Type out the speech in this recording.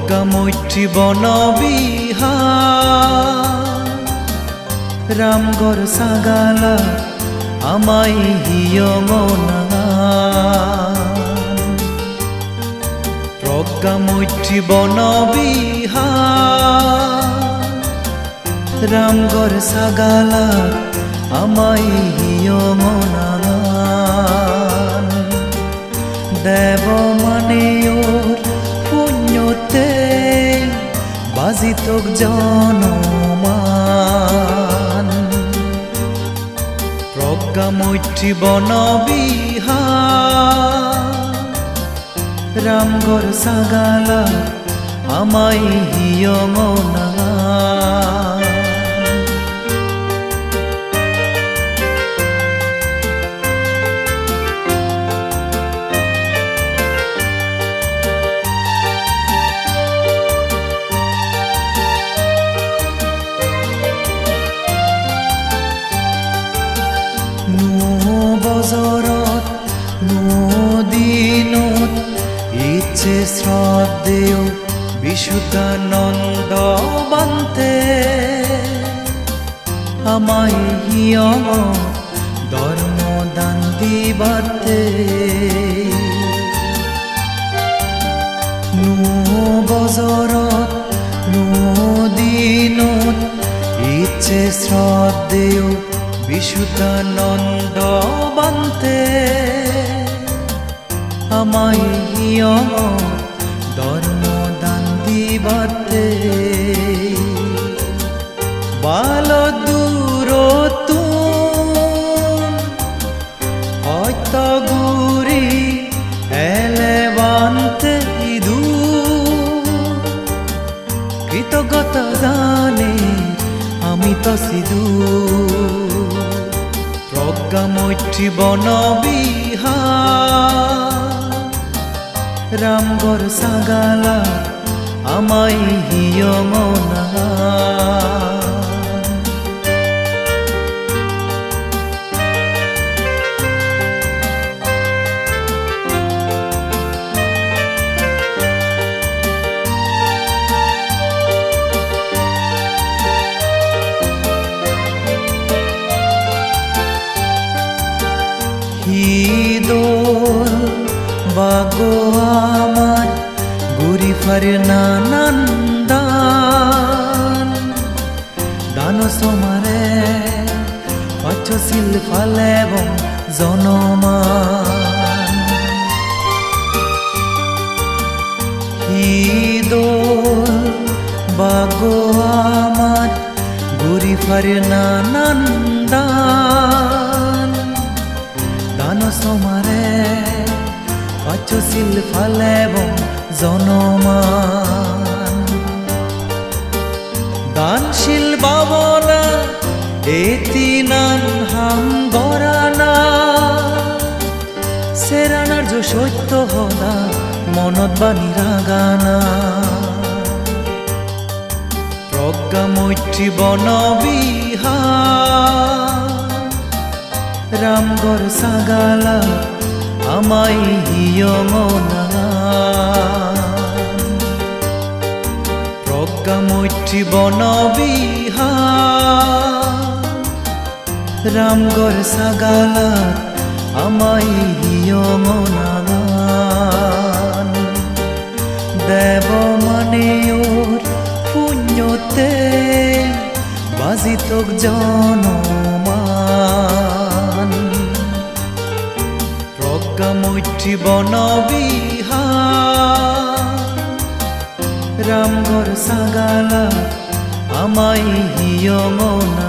প্ৰজ্ঞা মৈত্ৰী বন বিহাৰ ৰামগড় সাগালা আমাই হিয়ঙনা প্ৰজ্ঞা মৈত্ৰী বন বিহাৰ ৰামগড় সাগালা আমাই হিয়ঙনা দেব মানেওৰ পুণ্যতে বাজিতক জনমান প্ৰজ্ঞা মৈত্ৰী বন বিহাৰ ৰামগড় সাগালা আমাই হিয়ঙনা বজৰত নদীনত ইচ্ছে শ্ৰদ্ধেয় বিশুদ্ধানন্দ বান্তে আমাই হিয়ঙ ধৰ্ম দান দিবাতে বজৰত নদীনত ইচ্ছে শ্ৰদ্ধেয় বিশুদ্ধানন্দ বান্তে আমাই হিয়ঙ ধর্ম দান দিবাতে বাল দূরতুন হয়ত গুরি এলে বান্তে ইদু কৃতজ্ঞতা জানে আমি তো সিধু প্ৰজ্ঞা মৈত্ৰী বন বিহাৰ ৰামগড় সাগালা আমাই হিয়ঙনা Hidol bago amat guri farnanandan dano somare pacho sil falebon jonoman Hidol bago amat guri farnanandan dano somare pacho sil falebon jonoman দানশীল বাবনা এতিনান হাম গরানা সেরানার যে সত্য হদা মনত বাণী রাগানা প্ৰজ্ঞা মৈত্ৰী বন বিহাৰ ৰামগড় সাগালা আমাই হিয়ঙনা প্ৰজ্ঞা মৈত্ৰী বন বিহাৰ ৰামগড় সাগালা আমাই হিয়ঙনা দেব মানেওৰ পুণ্যতে বাজিতক জনমান প্ৰজ্ঞা মৈত্ৰী বন বিহাৰ ৰামগড় সাগালা আমাই হিয়ঙনা